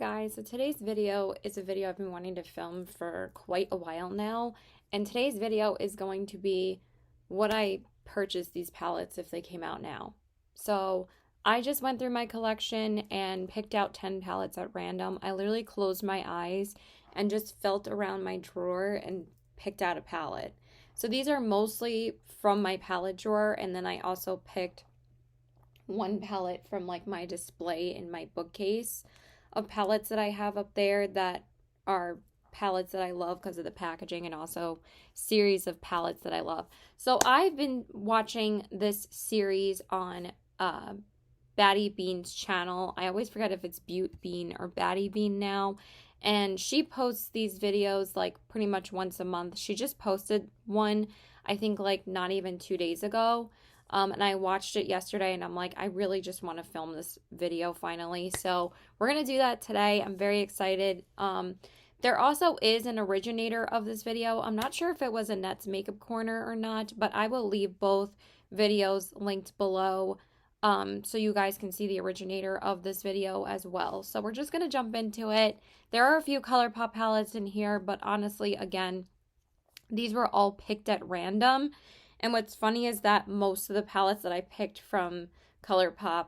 guys, so today's video is a video I've been wanting to film for quite a while now, and today's video is going to be what I purchased these palettes if they came out now. So I just went through my collection and picked out 10 palettes at random. I literally closed my eyes and just felt around my drawer and picked out a palette. So these are mostly from my palette drawer, and then I also picked one palette from like my display in my bookcase of palettes that I have up there that are palettes that I love because of the packaging, and also series of palettes that I love. So I've been watching this series on Batty Bean's channel. I always forget if it's Butte Bean or Batty Bean now. And she posts these videos like pretty much once a month. She just posted one, I think like not even 2 days ago. And I watched it yesterday and I'm like, I really just want to film this video finally. So we're going to do that today. I'm very excited. There also is an originator of this video. I'm not sure if it was Annette's Makeup Corner or not, but I will leave both videos linked below so you guys can see the originator of this video as well. So we're just going to jump into it. There are a few ColourPop palettes in here, but honestly, again, these were all picked at random. And what's funny is that most of the palettes that I picked from ColourPop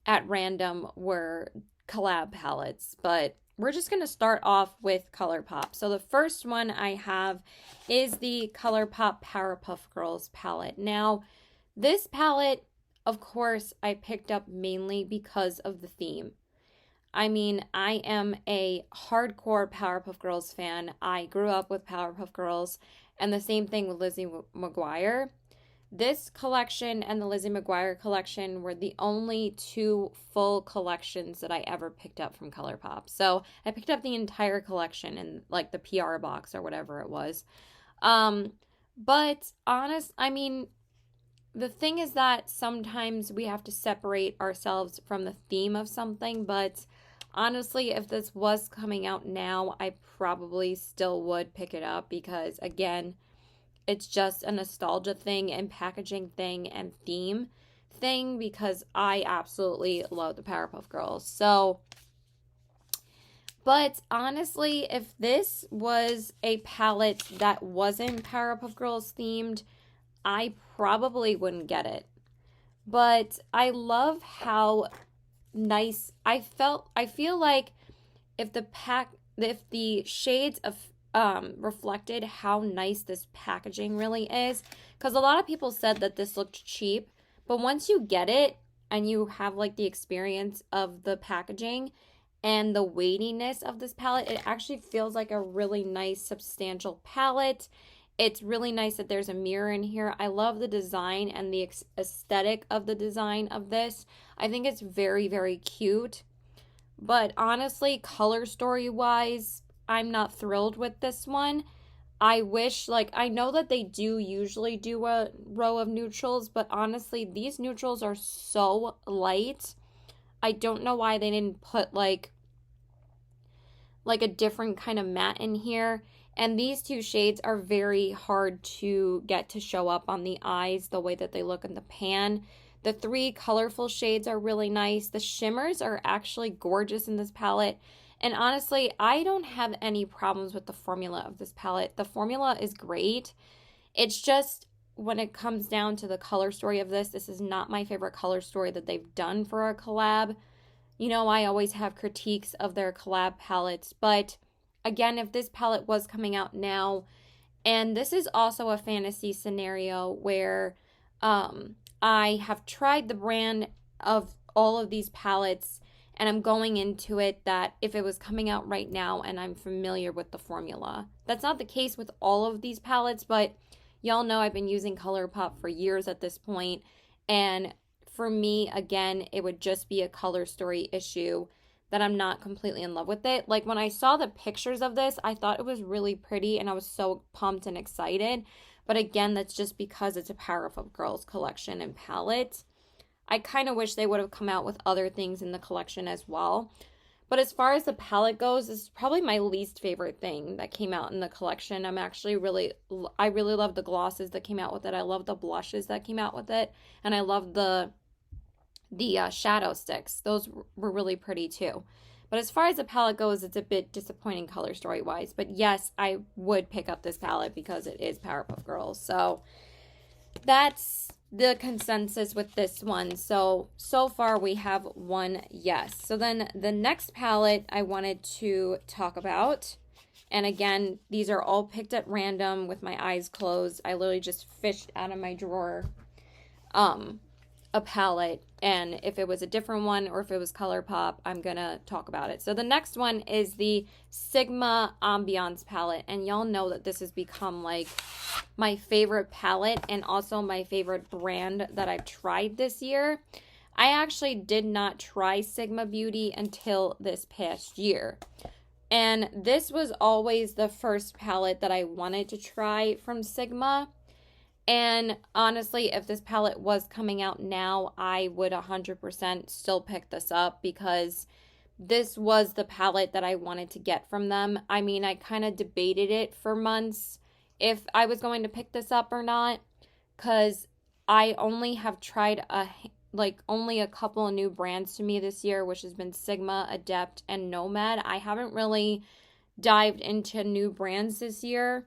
at random were collab palettes. But we're just going to start off with ColourPop. So the first one I have is the ColourPop Powerpuff Girls palette. Now, this palette, of course, I picked up mainly because of the theme. I mean, I am a hardcore Powerpuff Girls fan. I grew up with Powerpuff Girls, and the same thing with Lizzie McGuire. This collection and the Lizzie McGuire collection were the only two full collections that I ever picked up from ColourPop. So I picked up the entire collection in like the PR box or whatever it was. But I mean, the thing is that sometimes we have to separate ourselves from the theme of something, but honestly, if this was coming out now, I probably still would pick it up because, again, it's just a nostalgia thing and packaging thing and theme thing because I absolutely love the Powerpuff Girls. So, but honestly, if this was a palette that wasn't Powerpuff Girls themed, I probably wouldn't get it. But I love how nice I feel like if the shades of reflected how nice this packaging really is, because a lot of people said that this looked cheap, but once you get it and you have like the experience of the packaging and the weightiness of this palette, it actually feels like a really nice substantial palette. It's really nice that there's a mirror in here. I love the design and the aesthetic of the design of this. I think it's very, very cute. But honestly, color story wise, I'm not thrilled with this one. I wish, like, I know that they do usually do a row of neutrals, but honestly, these neutrals are so light. I don't know why they didn't put like a different kind of matte in here. And these two shades are very hard to get to show up on the eyes the way that they look in the pan. The three colorful shades are really nice. The shimmers are actually gorgeous in this palette. And honestly, I don't have any problems with the formula of this palette. The formula is great. It's just when it comes down to the color story of this is not my favorite color story that they've done for a collab. You know, I always have critiques of their collab palettes, but again, if this palette was coming out now, and this is also a fantasy scenario where I have tried the brand of all of these palettes, and I'm going into it that if it was coming out right now and I'm familiar with the formula. That's not the case with all of these palettes, but y'all know I've been using ColourPop for years at this point, and for me, again, it would just be a color story issue that I'm not completely in love with it. Like when I saw the pictures of this, I thought it was really pretty and I was so pumped and excited. But again, that's just because it's a Powerpuff Girls collection and palette. I kind of wish they would have come out with other things in the collection as well. But as far as the palette goes, this is probably my least favorite thing that came out in the collection. I really love the glosses that came out with it. I love the blushes that came out with it. And I love the shadow sticks. Those were really pretty too. But as far as the palette goes, it's a bit disappointing color story wise. But yes, I would pick up this palette because it is Powerpuff Girls. So that's the consensus with this one. So far we have one yes. So then the next palette I wanted to talk about, and again, these are all picked at random with my eyes closed. I literally just fished out of my drawer a palette, and if it was a different one or if it was ColourPop, I'm gonna talk about it. So the next one is the Sigma Ambiance palette, and y'all know that this has become like my favorite palette and also my favorite brand that I've tried this year. I actually did not try Sigma Beauty until this past year, and this was always the first palette that I wanted to try from Sigma. And honestly, if this palette was coming out now, I would 100% still pick this up because this was the palette that I wanted to get from them. I mean, I kind of debated it for months if I was going to pick this up or not, because I only have tried only a couple of new brands to me this year, which has been Sigma, Adept, and Nomad. I haven't really dived into new brands this year.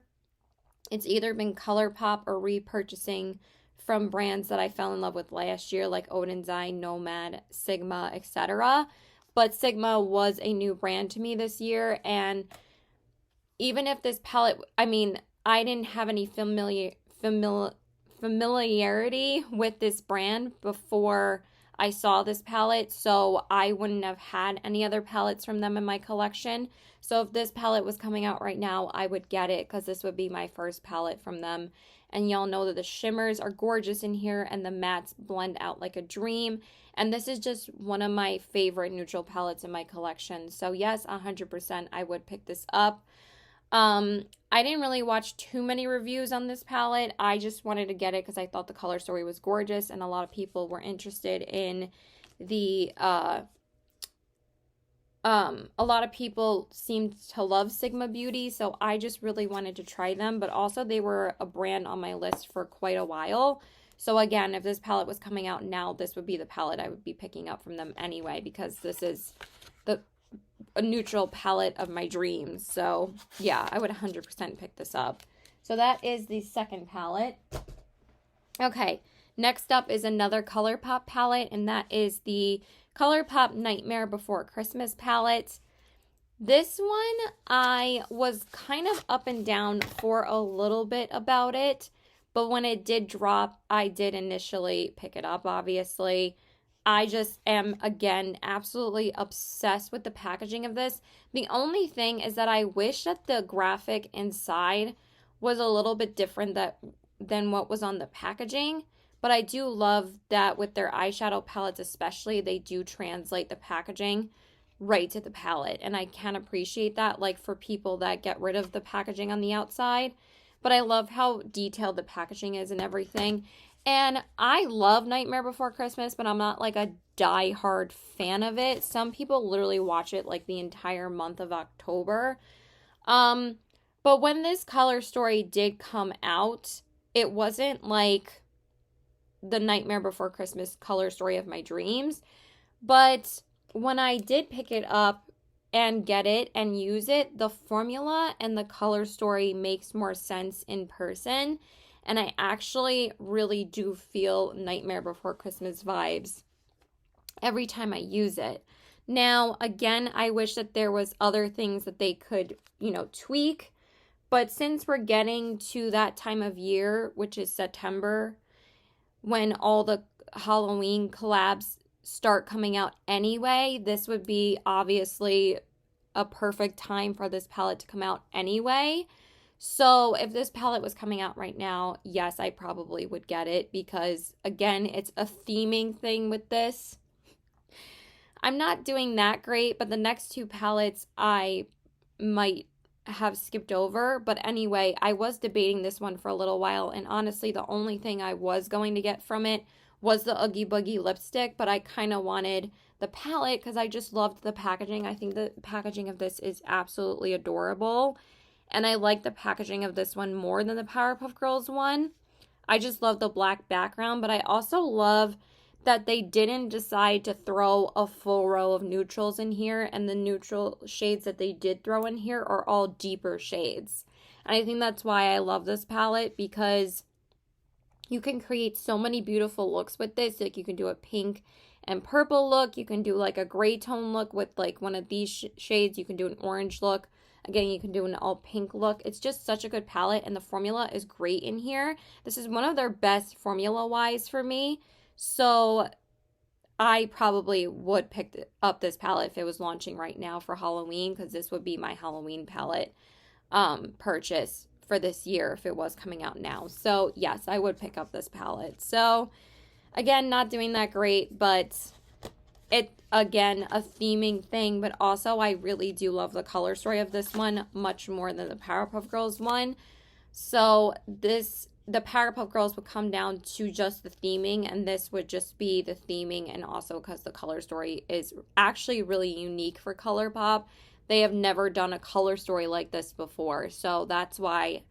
It's either been ColourPop or repurchasing from brands that I fell in love with last year, like Odin's Eye, Nomad, Sigma, etc. But Sigma was a new brand to me this year, and even if this palette, I mean, I didn't have any familiarity with this brand before I saw this palette, so I wouldn't have had any other palettes from them in my collection. So if this palette was coming out right now, I would get it because this would be my first palette from them. And y'all know that the shimmers are gorgeous in here and the mattes blend out like a dream. And this is just one of my favorite neutral palettes in my collection. So yes, 100% I would pick this up. I didn't really watch too many reviews on this palette. I just wanted to get it because I thought the color story was gorgeous and a lot of people were interested in the, a lot of people seemed to love Sigma Beauty, so I just really wanted to try them, but also they were a brand on my list for quite a while. So again, if this palette was coming out now, this would be the palette I would be picking up from them anyway, because this is a neutral palette of my dreams. So yeah, I would 100% pick this up. So that is the second palette. Okay, next up is another ColourPop palette, and that is the ColourPop Nightmare Before Christmas palette. This one, I was kind of up and down for a little bit about it, but when it did drop, I did initially pick it up, obviously. I just am, again, absolutely obsessed with the packaging of this. The only thing is that I wish that the graphic inside was a little bit different than what was on the packaging. But I do love that with their eyeshadow palettes especially, they do translate the packaging right to the palette. And I can appreciate that, like for people that get rid of the packaging on the outside. But I love how detailed the packaging is and everything. And I love Nightmare Before Christmas, but I'm not like a die-hard fan of it. Some people literally watch it like the entire month of October. But when this color story did come out, it wasn't like the Nightmare Before Christmas color story of my dreams. But when I did pick it up and get it and use it, the formula and the color story makes more sense in person. And I actually really do feel Nightmare Before Christmas vibes every time I use it. Now, again, I wish that there was other things that they could, tweak. But since we're getting to that time of year, which is September, when all the Halloween collabs start coming out anyway, this would be obviously a perfect time for this palette to come out anyway. So if this palette was coming out right now, yes, I probably would get it because, again, it's a theming thing with this. I'm not doing that great, but the next two palettes I might have skipped over. But anyway, I was debating this one for a little while, and honestly, the only thing I was going to get from it was the Oogie Boogie lipstick, but I kind of wanted the palette because I just loved the packaging. I think the packaging of this is absolutely adorable. And I like the packaging of this one more than the Powerpuff Girls one. I just love the black background, but I also love that they didn't decide to throw a full row of neutrals in here, and the neutral shades that they did throw in here are all deeper shades. And I think that's why I love this palette, because you can create so many beautiful looks with this. Like, you can do a pink and purple look. You can do like a gray tone look with like one of these shades. You can do an orange look. Again, you can do an all pink look. It's just such a good palette, and the formula is great in here. This is one of their best formula-wise for me. So I probably would pick up this palette if it was launching right now for Halloween, because this would be my Halloween palette purchase for this year if it was coming out now. So yes, I would pick up this palette. So again, not doing that great, but it, again, a theming thing, but also I really do love the color story of this one much more than the Powerpuff Girls one. So the Powerpuff Girls would come down to just the theming, and this would just be the theming, and also because the color story is actually really unique for ColourPop. They have never done a color story like this before, so that's why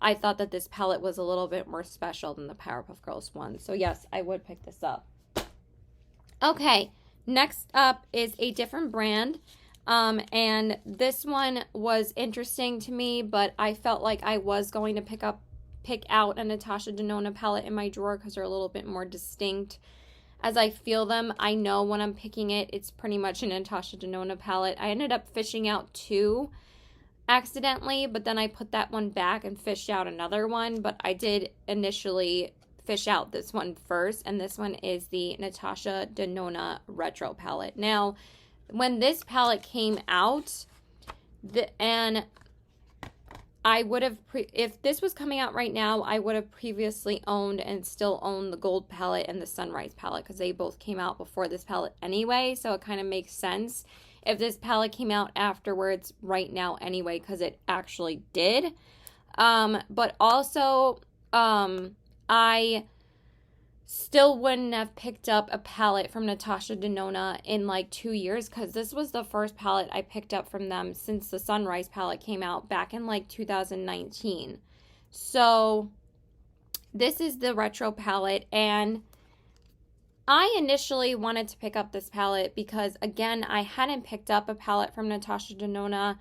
I thought that this palette was a little bit more special than the Powerpuff Girls one. So yes, I would pick this up. Okay, next up is a different brand, and this one was interesting to me, but I felt like I was going to pick out a Natasha Denona palette in my drawer because they're a little bit more distinct. As I feel them, I know when I'm picking it, it's pretty much a Natasha Denona palette. I ended up fishing out two accidentally, but then I put that one back and fished out another one. But I did initially fish out this one first, and this one is the Natasha Denona Retro palette. Now, when this palette came out, and I would have, if this was coming out right now, I would have previously owned and still own the Gold palette and the Sunrise palette, because they both came out before this palette anyway, so it kind of makes sense if this palette came out afterwards right now anyway, because it actually did. But also, I still wouldn't have picked up a palette from Natasha Denona in like 2 years, because this was the first palette I picked up from them since the Sunrise palette came out back in like 2019. So this is the retro palette, and I initially wanted to pick up this palette because, again, I hadn't picked up a palette from Natasha Denona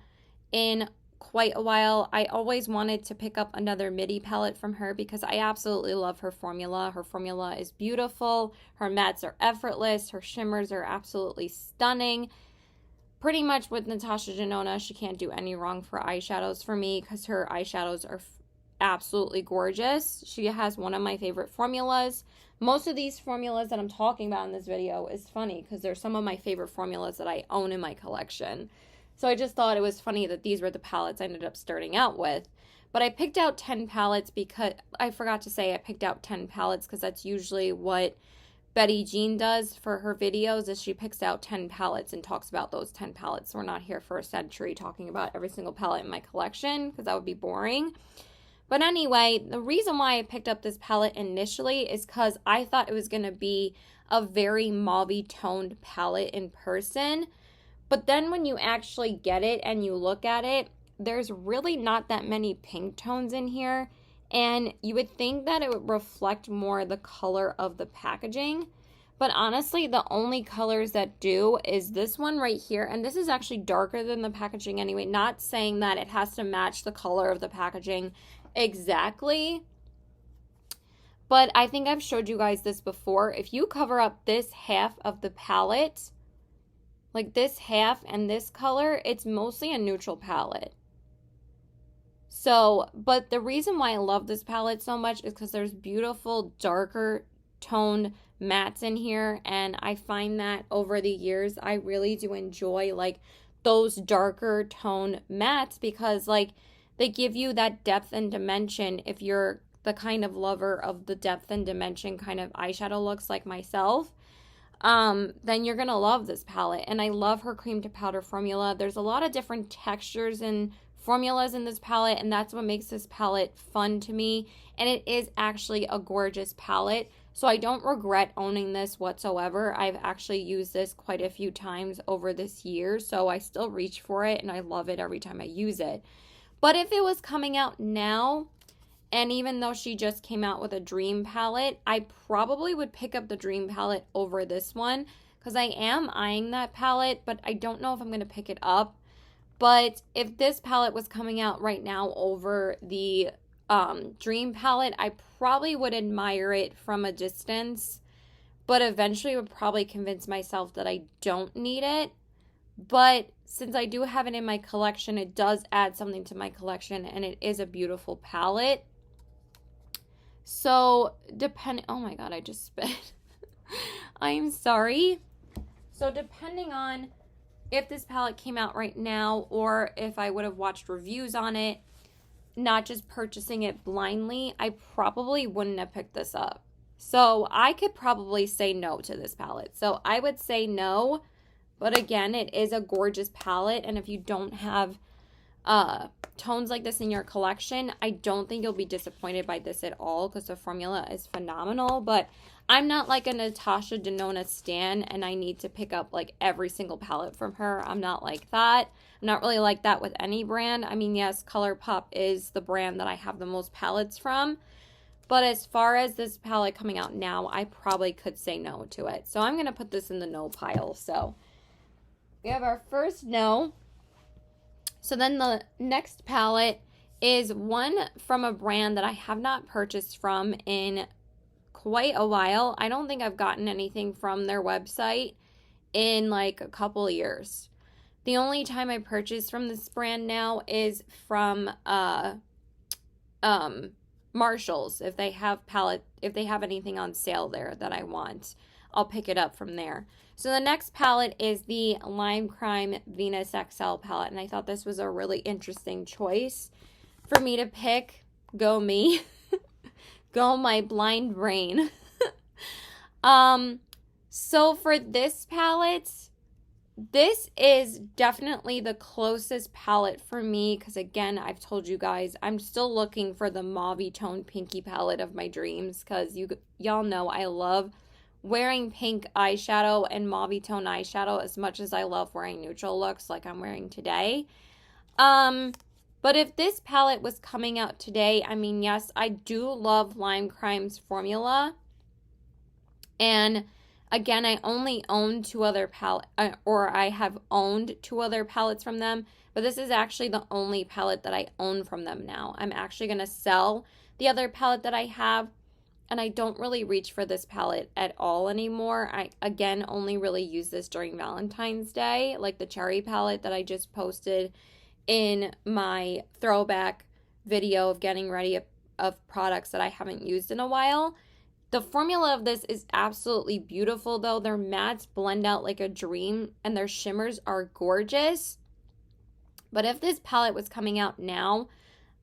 in quite a while. I always wanted to pick up another midi palette from her because I absolutely love her formula. Her formula is beautiful. Her mattes are effortless. Her shimmers are absolutely stunning. Pretty much with Natasha Denona, she can't do any wrong for eyeshadows for me because her eyeshadows are absolutely gorgeous. She has one of my favorite formulas. Most of these formulas that I'm talking about in this video is funny because they're some of my favorite formulas that I own in my collection. So I just thought it was funny that these were the palettes I ended up starting out with. But I picked out 10 palettes because I forgot to say I picked out 10 palettes because that's usually what Betty Jean does for her videos, is she picks out 10 palettes and talks about those 10 palettes. So we're not here for a century talking about every single palette in my collection because that would be boring. But anyway, the reason why I picked up this palette initially is because I thought it was going to be a very mauve-y toned palette in person. But then when you actually get it and you look at it, there's really not that many pink tones in here. And you would think that it would reflect more the color of the packaging. But honestly, the only colors that do is this one right here. And this is actually darker than the packaging anyway. Not saying that it has to match the color of the packaging exactly. But I think I've showed you guys this before. If you cover up this half of the palette, like this half and this color, it's mostly a neutral palette. So, but the reason why I love this palette so much is because there's beautiful darker toned mattes in here, and I find that over the years I really do enjoy like those darker tone mattes because like they give you that depth and dimension. If you're the kind of lover of the depth and dimension kind of eyeshadow looks like myself, then you're gonna love this palette. And I love her cream to powder formula. There's a lot of different textures and formulas in this palette, and that's what makes this palette fun to me. And it is actually a gorgeous palette, so I don't regret owning this whatsoever. I've actually used this quite a few times over this year, so I still reach for it and I love it every time I use it. But if it was coming out now And even though she just came out with a Dream palette, I probably would pick up the Dream palette over this one because I am eyeing that palette, but I don't know if I'm going to pick it up. But if this palette was coming out right now over the Dream palette, I probably would admire it from a distance, but eventually would probably convince myself that I don't need it. But since I do have it in my collection, it does add something to my collection, and it is a beautiful palette. So, oh my God, I just spit. I'm sorry. So, depending on if this palette came out right now or if I would have watched reviews on it, not just purchasing it blindly, I probably wouldn't have picked this up. So, I could probably say no to this palette. So, I would say no. But again, it is a gorgeous palette, and if you don't have tones like this in your collection, I don't think you'll be disappointed by this at all because the formula is phenomenal. But I'm not like a Natasha Denona stan, and I need to pick up like every single palette from her. I'm not like that. I'm not really like that with any brand. I mean, yes, ColourPop is the brand that I have the most palettes from. But as far as this palette coming out now, I probably could say no to it. So I'm going to put this in the no pile. So we have our first no. So then the next palette is one from a brand that I have not purchased from in quite a while. I don't think I've gotten anything from their website in like a couple years. The only time I purchase from this brand now is from Marshalls. If they have anything on sale there that I want, I'll pick it up from there. So the next palette is the Lime Crime Venus XL palette, and I thought this was a really interesting choice for me to pick. Go me. Go my blind brain. So for this palette, this is definitely the closest palette for me because, again, I've told you guys, I'm still looking for the mauve tone pinky palette of my dreams because y'all know I love wearing pink eyeshadow and mauve tone eyeshadow as much as I love wearing neutral looks like I'm wearing today. But if this palette was coming out today, I mean, yes, I do love Lime Crime's formula. And again, I only own two other palettes, or I have owned two other palettes from them, but this is actually the only palette that I own from them now. I'm actually going to sell the other palette that I have, and I don't really reach for this palette at all anymore. I, again, only really use this during Valentine's Day, like the cherry palette that I just posted in my throwback video of getting ready of products that I haven't used in a while. The formula of this is absolutely beautiful, though. Their mattes blend out like a dream, and their shimmers are gorgeous. But if this palette was coming out now,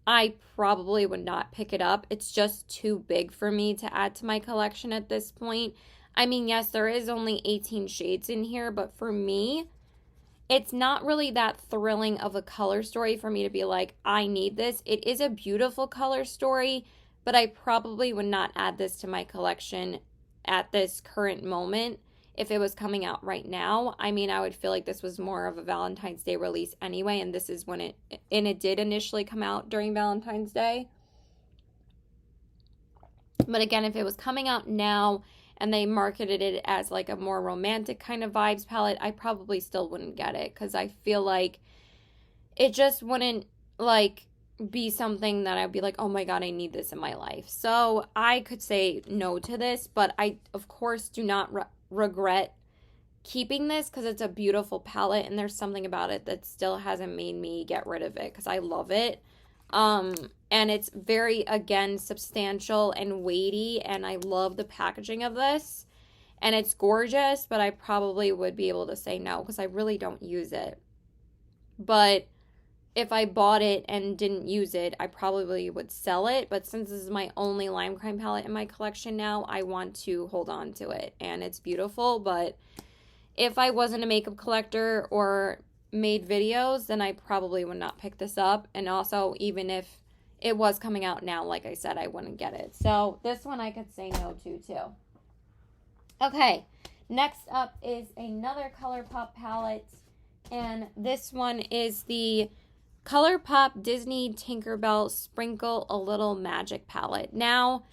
I probably would not pick it up. It's just too big for me to add to my collection at this point. I mean, yes, there is only 18 shades in here, but for me, it's not really that thrilling of a color story for me to be like, I need this. It is a beautiful color story, but I probably would not add this to my collection at this current moment if it was coming out right now. I mean, I would feel like this was more of a Valentine's Day release anyway, and this is when it did initially come out during Valentine's Day. But again, if it was coming out now and they marketed it as like a more romantic kind of vibes palette, I probably still wouldn't get it because I feel like it just wouldn't like be something that I'd be like, oh my God, I need this in my life. So I could say no to this, but I, of course, do not regret keeping this because it's a beautiful palette and there's something about it that still hasn't made me get rid of it because I love it. And it's very, again, substantial and weighty, and I love the packaging of this, and it's gorgeous, but I probably would be able to say no because I really don't use it. But if I bought it and didn't use it, I probably would sell it. But since this is my only Lime Crime palette in my collection now, I want to hold on to it. And it's beautiful. But if I wasn't a makeup collector or made videos, then I probably would not pick this up. And also, even if it was coming out now, like I said, I wouldn't get it. So this one I could say no to too. Okay, next up is another ColourPop palette. And this one is the ColourPop Disney Tinkerbell Sprinkle a Little Magic palette. Now,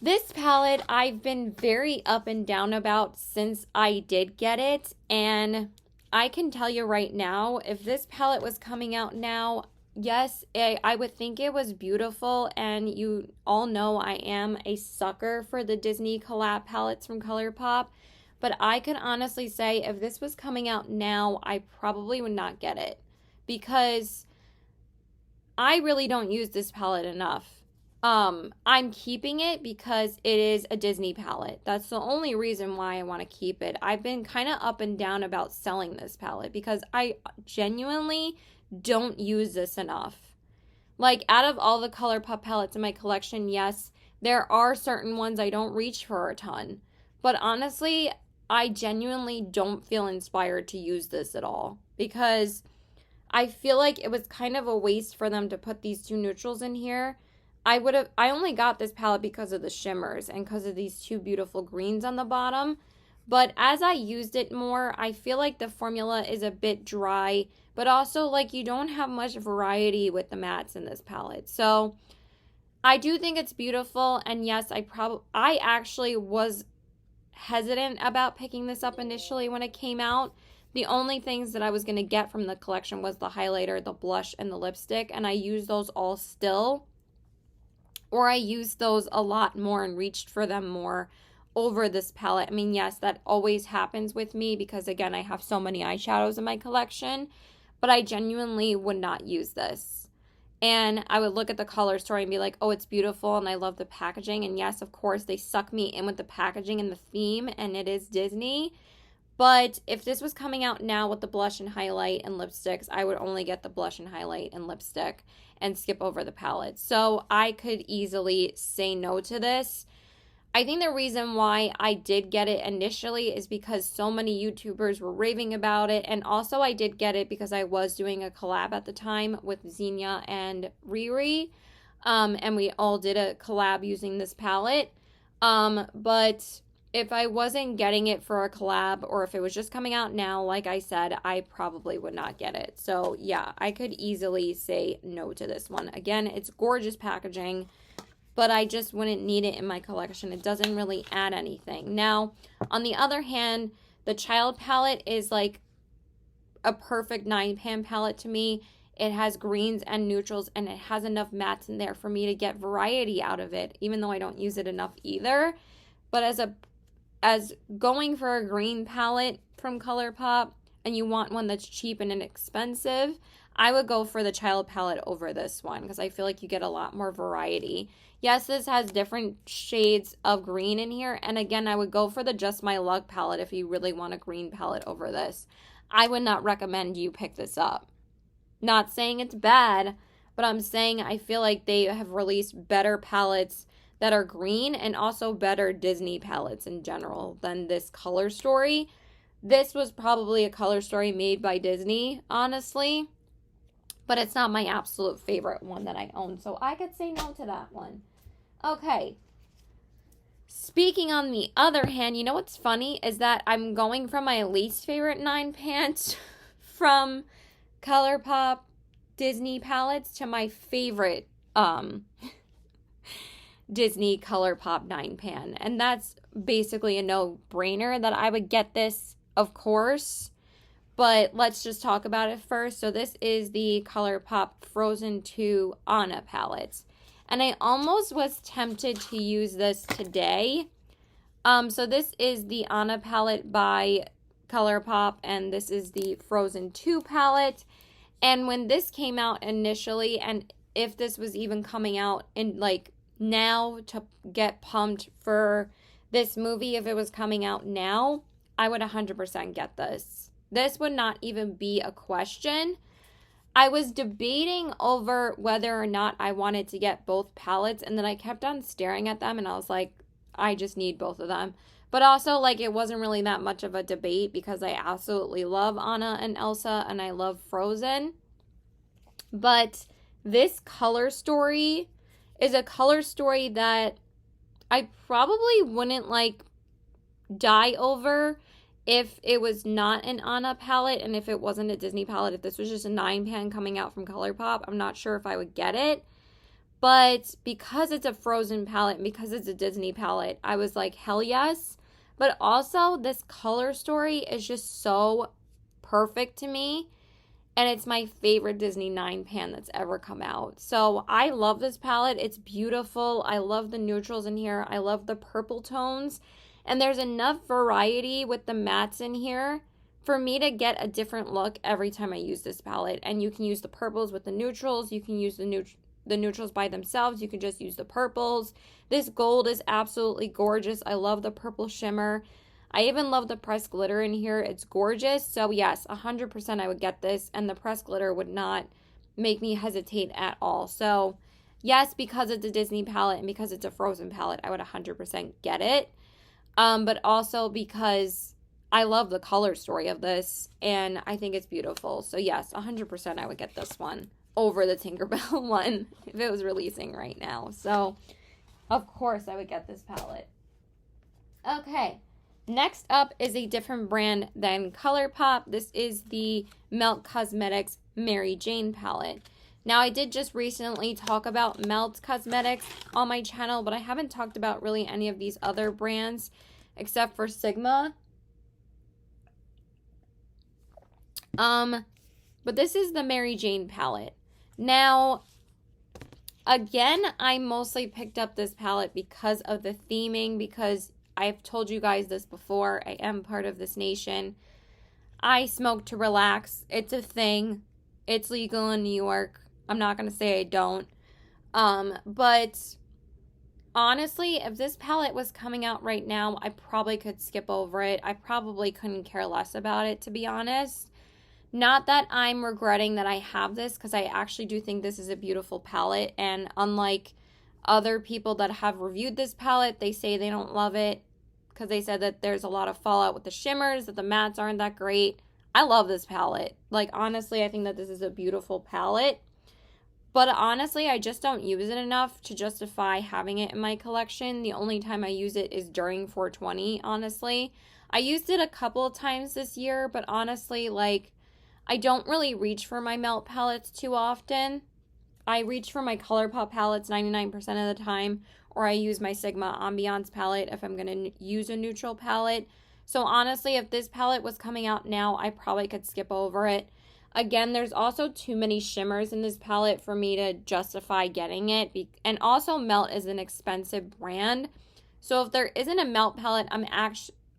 this palette I've been very up and down about since I did get it, and I can tell you right now, if this palette was coming out now, yes, I would think it was beautiful, and you all know I am a sucker for the Disney collab palettes from ColourPop, but I can honestly say if this was coming out now, I probably would not get it because I really don't use this palette enough. I'm keeping it because it is a Disney palette. That's the only reason why I want to keep it. I've been kind of up and down about selling this palette because I genuinely don't use this enough. Like, out of all the ColourPop palettes in my collection, yes, there are certain ones I don't reach for a ton. But honestly, I genuinely don't feel inspired to use this at all because I feel like it was kind of a waste for them to put these two neutrals in here. I only got this palette because of the shimmers and because of these two beautiful greens on the bottom. But as I used it more, I feel like the formula is a bit dry, but also like you don't have much variety with the mattes in this palette. So I do think it's beautiful. And yes, I actually was hesitant about picking this up initially when it came out. The only things that I was going to get from the collection was the highlighter, the blush, and the lipstick. And I use those all still. Or I used those a lot more and reached for them more over this palette. I mean, yes, that always happens with me because, again, I have so many eyeshadows in my collection. But I genuinely would not use this. And I would look at the color story and be like, oh, it's beautiful and I love the packaging. And yes, of course, they suck me in with the packaging and the theme, and it is Disney. But if this was coming out now with the blush and highlight and lipsticks, I would only get the blush and highlight and lipstick and skip over the palette. So I could easily say no to this. I think the reason why I did get it initially is because so many YouTubers were raving about it. And also I did get it because I was doing a collab at the time with Xenia and Riri. And we all did a collab using this palette. But if I wasn't getting it for a collab or if it was just coming out now, like I said, I probably would not get it. So yeah, I could easily say no to this one. Again, it's gorgeous packaging, but I just wouldn't need it in my collection. It doesn't really add anything. Now, on the other hand, the Child palette is like a perfect 9-pan palette to me. It has greens and neutrals, and it has enough mattes in there for me to get variety out of it, even though I don't use it enough either. But as going for a green palette from ColourPop and you want one that's cheap and inexpensive, I would go for the Child palette over this one because I feel like you get a lot more variety. Yes, this has different shades of green in here. And again, I would go for the Just My Luck palette if you really want a green palette over this. I would not recommend you pick this up. Not saying it's bad, but I'm saying I feel like they have released better palettes that are green and also better Disney palettes in general than this Color Story. This was probably a Color Story made by Disney, honestly, but it's not my absolute favorite one that I own, so I could say no to that one. Okay. Speaking on the other hand, you know what's funny is that I'm going from my least favorite 9-pan from ColourPop Disney palettes to my favorite Disney ColourPop 9-pan. And that's basically a no-brainer that I would get this, of course. But let's just talk about it first. So this is the ColourPop Frozen 2 Anna palette. And I almost was tempted to use this today. So this is the Anna palette by ColourPop, and this is the Frozen 2 palette. And when this came out initially, and if this was even coming out in like now to get pumped for this movie, if it was coming out now, I would 100% get this. This would not even be a question. I was debating over whether or not I wanted to get both palettes, and then I kept on staring at them and I was like, I just need both of them. But also, like, it wasn't really that much of a debate because I absolutely love Anna and Elsa and I love Frozen. But this Color Story is a Color Story that I probably wouldn't like die over if it was not an Anna palette and if it wasn't a Disney palette, if this was just a 9-pan coming out from ColourPop, I'm not sure if I would get it. But because it's a Frozen palette and because it's a Disney palette, I was like, hell yes. But also, this color story is just so perfect to me. And it's my favorite Disney 9-pan that's ever come out. So I love this palette. It's beautiful. I love the neutrals in here. I love the purple tones. And there's enough variety with the mattes in here for me to get a different look every time I use this palette. And you can use the purples with the neutrals. You can use the neutrals by themselves. You can just use the purples. This gold is absolutely gorgeous. I love the purple shimmer. I even love the pressed glitter in here. It's gorgeous. So yes, 100% I would get this. And the pressed glitter would not make me hesitate at all. So yes, because it's a Disney palette and because it's a Frozen palette, I would 100% get it. But also because I love the color story of this and I think it's beautiful. So yes, 100% I would get this one over the Tinkerbell one if it was releasing right now. So of course I would get this palette. Okay, next up is a different brand than ColourPop. This is the Melt Cosmetics Mary Jane palette. Now, I did just recently talk about Melt Cosmetics on my channel, but I haven't talked about really any of these other brands except for Sigma. But this is the Mary Jane palette. Now, again, I mostly picked up this palette because of the theming, because I've told you guys this before. I am part of this nation. I smoke to relax. It's a thing. It's legal in New York. I'm not going to say I don't. But honestly, if this palette was coming out right now, I probably could skip over it. I probably couldn't care less about it, to be honest. Not that I'm regretting that I have this, because I actually do think this is a beautiful palette. And unlike other people that have reviewed this palette, they say they don't love it because they said that there's a lot of fallout with the shimmers, that the mattes aren't that great. I love this palette. Like, honestly, I think that this is a beautiful palette. But honestly, I just don't use it enough to justify having it in my collection. The only time I use it is during 420, honestly. I used it a couple of times this year, but honestly, like, I don't really reach for my Melt palettes too often. I reach for my ColourPop palettes 99% of the time, or I use my Sigma Ambiance palette if I'm going to use a neutral palette. So honestly, if this palette was coming out now, I probably could skip over it. Again, there's also too many shimmers in this palette for me to justify getting it. And also, Melt is an expensive brand. So if there isn't a Melt palette I'm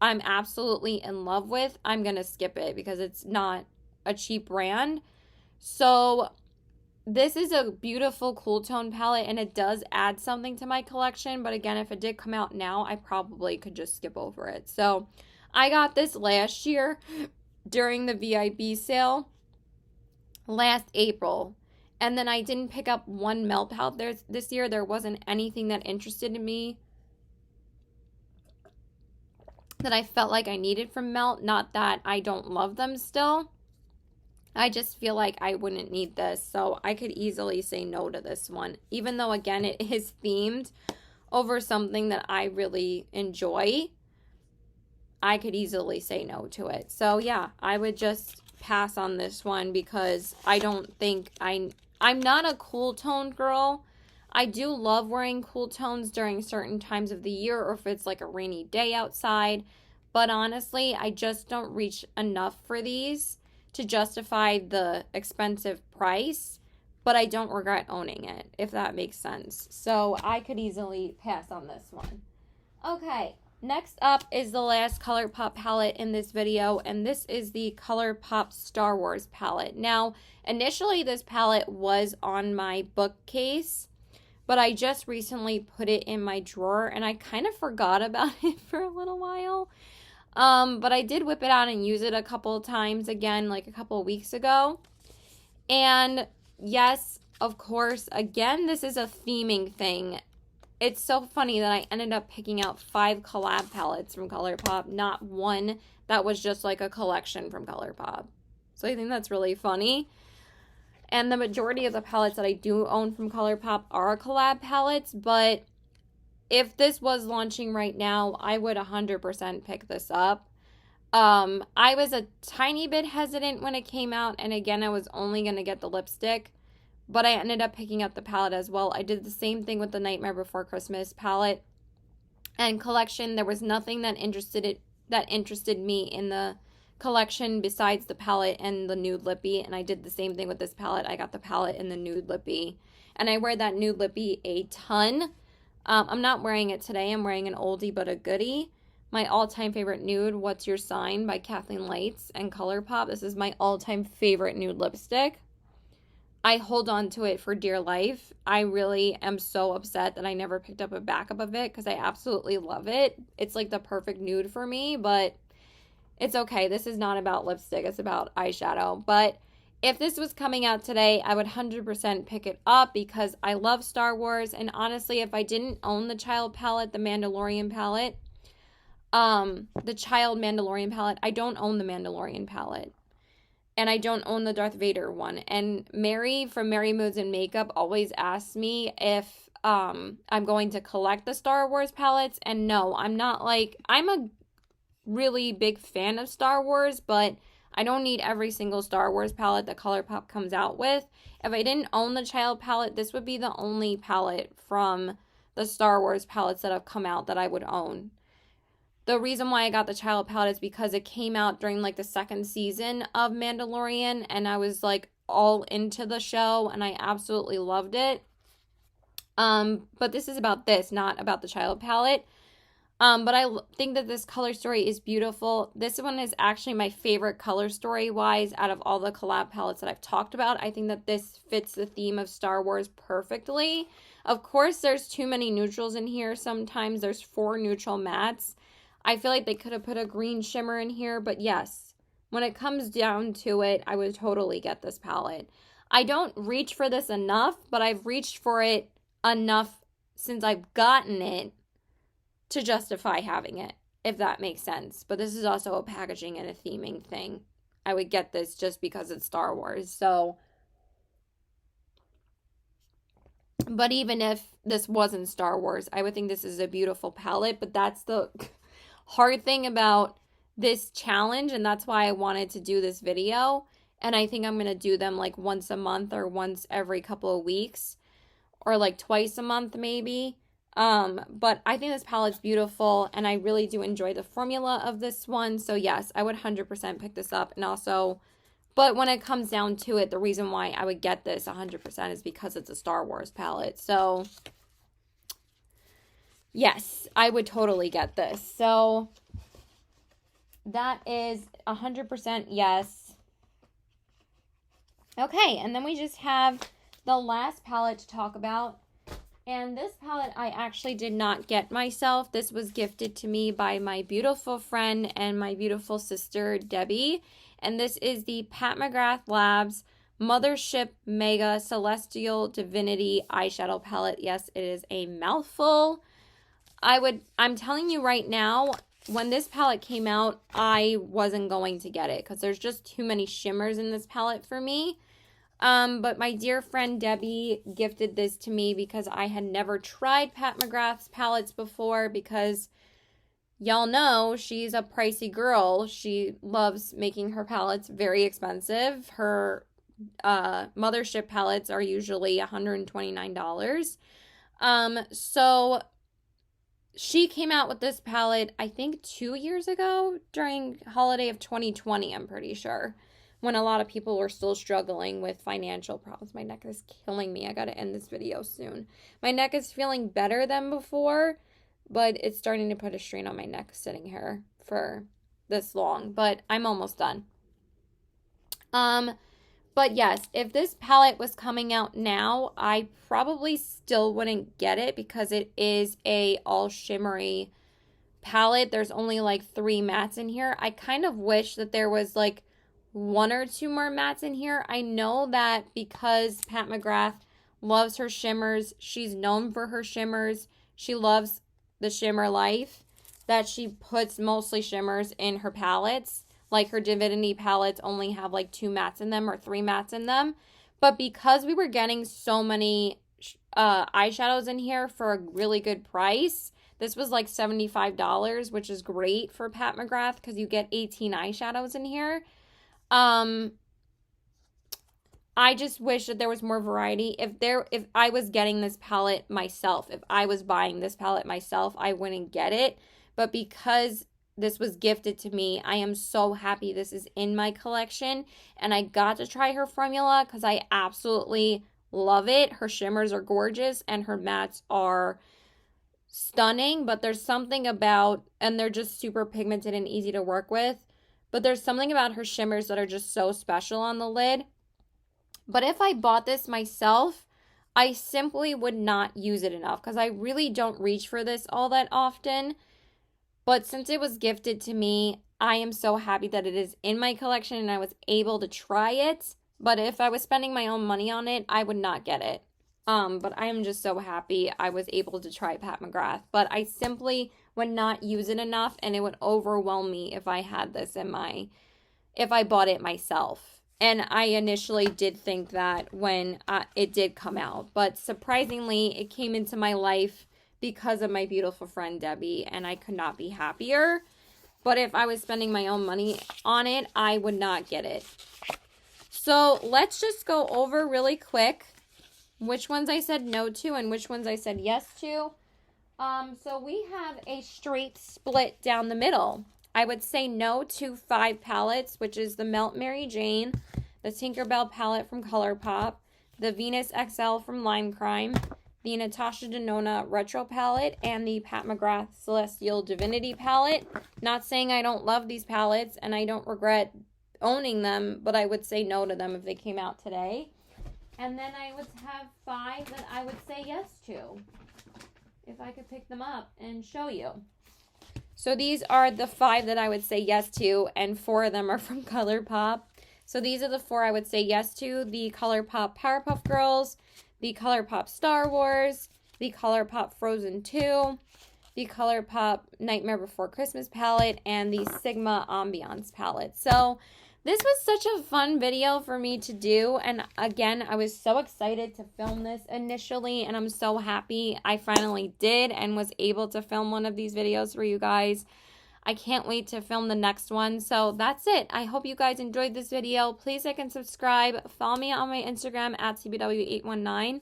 absolutely in love with, I'm going to skip it because it's not a cheap brand. So this is a beautiful cool tone palette and it does add something to my collection. But again, if it did come out now, I probably could just skip over it. So I got this last year during the VIB sale last April. And then I didn't pick up one Melt palette this year. There wasn't anything that interested me that I felt like I needed from Melt. Not that I don't love them still. I just feel like I wouldn't need this. So I could easily say no to this one. Even though, again, it is themed over something that I really enjoy, I could easily say no to it. So yeah, I would just pass on this one because I don't think I'm not a cool tone girl. I do love wearing cool tones during certain times of the year or if it's like a rainy day outside. But honestly, I just don't reach enough for these to justify the expensive price. But I don't regret owning it, if that makes sense. So I could easily pass on this one. Okay, next up is the last ColourPop palette in this video, and this is the ColourPop Star Wars palette. Now, initially this palette was on my bookcase, but I just recently put it in my drawer, and I kind of forgot about it for a little while. But I did whip it out and use it a couple of times again, like a couple of weeks ago. And yes, of course, again, this is a theming thing. It's so funny that I ended up picking out 5 collab palettes from ColourPop, not one that was just like a collection from ColourPop. So I think that's really funny. And the majority of the palettes that I do own from ColourPop are collab palettes, but if this was launching right now, I would 100% pick this up. I was a tiny bit hesitant when it came out, and again, I was only going to get the lipstick, but I ended up picking up the palette as well. I did the same thing with the Nightmare Before Christmas palette and collection. There was nothing that interested me in the collection besides the palette and the nude lippy, and I did the same thing with this palette. I got the palette and the nude lippy, and I wear that nude lippy a ton. I'm not wearing it today. I'm wearing an oldie but a goodie. My all-time favorite nude, What's Your Sign by Kathleen Lights and ColourPop. This is my all-time favorite nude lipstick. I hold on to it for dear life. I really am so upset that I never picked up a backup of it because I absolutely love it. It's like the perfect nude for me, but it's okay. This is not about lipstick. It's about eyeshadow. But if this was coming out today, I would 100% pick it up because I love Star Wars. And honestly, if I didn't own the child palette, the Mandalorian palette, the child Mandalorian palette, I don't own the Mandalorian palette. And I don't own the Darth Vader one. And Mary from Mary Moods and Makeup always asks me if I'm going to collect the Star Wars palettes. And no, I'm not. Like, I'm a really big fan of Star Wars, but I don't need every single Star Wars palette that ColourPop comes out with. If I didn't own the child palette, this would be the only palette from the Star Wars palettes that have come out that I would own. The reason why I got the child palette is because it came out during like the second season of Mandalorian, and I was like all into the show and I absolutely loved it. But this is about this, not about the child palette. But I think that this color story is beautiful. This one is actually my favorite color story wise out of all the collab palettes that I've talked about. I think that this fits the theme of Star Wars perfectly. Of course, there's too many neutrals in here. Sometimes there's 4 neutral mattes. I feel like they could have put a green shimmer in here, but yes, when it comes down to it, I would totally get this palette. I don't reach for this enough, but I've reached for it enough since I've gotten it to justify having it, if that makes sense. But this is also a packaging and a theming thing. I would get this just because it's Star Wars. So, but even if this wasn't Star Wars, I would think this is a beautiful palette. But that's the hard thing about this challenge, and that's why I wanted to do this video. And I think I'm going to do them like once a month or once every couple of weeks or like twice a month maybe. But I think this palette's beautiful and I really do enjoy the formula of this one. So yes, I would 100% pick this up. And also, but when it comes down to it, the reason why I would get this 100% is because it's a Star Wars palette. So yes, I would totally get this. So that is 100% yes. Okay, and then we just have the last palette to talk about. And this palette I actually did not get myself. This was gifted to me by my beautiful friend and my beautiful sister, Debbie. And this is the Pat McGrath Labs Mothership Mega Celestial Divinity Eyeshadow Palette. Yes, it is a mouthful. I'm telling you right now, when this palette came out, I wasn't going to get it because there's just too many shimmers in this palette for me. But my dear friend Debbie gifted this to me because I had never tried Pat McGrath's palettes before because y'all know she's a pricey girl. She loves making her palettes very expensive. Her Mothership palettes are usually $129. So she came out with this palette, I think 2 years ago during holiday of 2020, I'm pretty sure, when a lot of people were still struggling with financial problems. My neck is killing me. I got to end this video soon. My neck is feeling better than before, but it's starting to put a strain on my neck sitting here for this long, but I'm almost done. But yes, if this palette was coming out now, I probably still wouldn't get it because it is a all shimmery palette. There's only like 3 mattes in here. I kind of wish that there was like 1 or 2 more mattes in here. I know that because Pat McGrath loves her shimmers, she's known for her shimmers, she loves the shimmer life, that she puts mostly shimmers in her palettes. Like her Divinity palettes only have like 2 mattes in them or 3 mattes in them. But because we were getting so many eyeshadows in here for a really good price, This was like $75, which is great for Pat McGrath because you get 18 eyeshadows in here. I just wish that there was more variety. If I was getting this palette myself, if I was buying this palette myself, I wouldn't get it. But because this was gifted to me, I am so happy this is in my collection. And I got to try her formula because I absolutely love it. Her shimmers are gorgeous and her mattes are stunning. But there's something about, and they're just super pigmented and easy to work with. But there's something about her shimmers that are just so special on the lid. But if I bought this myself, I simply would not use it enough because I really don't reach for this all that often. But since it was gifted to me, I am so happy that it is in my collection and I was able to try it. But if I was spending my own money on it, I would not get it. But I am just so happy I was able to try Pat McGrath. But I simply would not use it enough and it would overwhelm me if I had this if I bought it myself. And I initially did think that when it did come out. But surprisingly, it came into my life because of my beautiful friend Debbie. And I could not be happier. But if I was spending my own money on it, I would not get it. So let's just go over really quick which ones I said no to and which ones I said yes to. So we have a straight split down the middle. I would say no to 5 palettes, which is the Melt Mary Jane, the Tinkerbell palette from ColourPop, the Venus XL from Lime Crime, the Natasha Denona Retro palette, and the Pat McGrath Celestial Divinity palette. Not saying I don't love these palettes, and I don't regret owning them, but I would say no to them if they came out today. And then I would have 5 that I would say yes to, if I could pick them up and show you. So these are the 5 that I would say yes to, and 4 of them are from ColourPop. So these are the 4 I would say yes to: the ColourPop Powerpuff Girls, the ColourPop Star Wars, the ColourPop Frozen 2, the ColourPop Nightmare Before Christmas palette, and the Sigma Ambiance palette. So this was such a fun video for me to do, and again, I was so excited to film this initially, and I'm so happy I finally did and was able to film one of these videos for you guys. I can't wait to film the next one. So that's it. I hope you guys enjoyed this video. Please like and subscribe. Follow me on my Instagram at CBW819,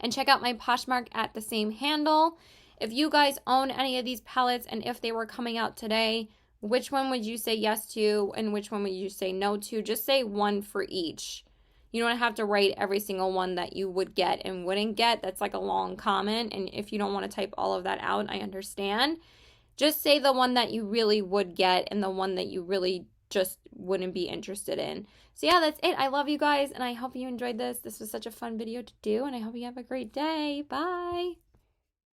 and check out my Poshmark at the same handle. If you guys own any of these palettes and if they were coming out today, which one would you say yes to and which one would you say no to? Just say one for each. You don't have to write every single one that you would get and wouldn't get. That's like a long comment, and if you don't want to type all of that out, I understand. Just say the one that you really would get and the one that you really just wouldn't be interested in. So yeah, that's it. I love you guys, and I hope you enjoyed this. This was such a fun video to do, and I hope you have a great day. Bye!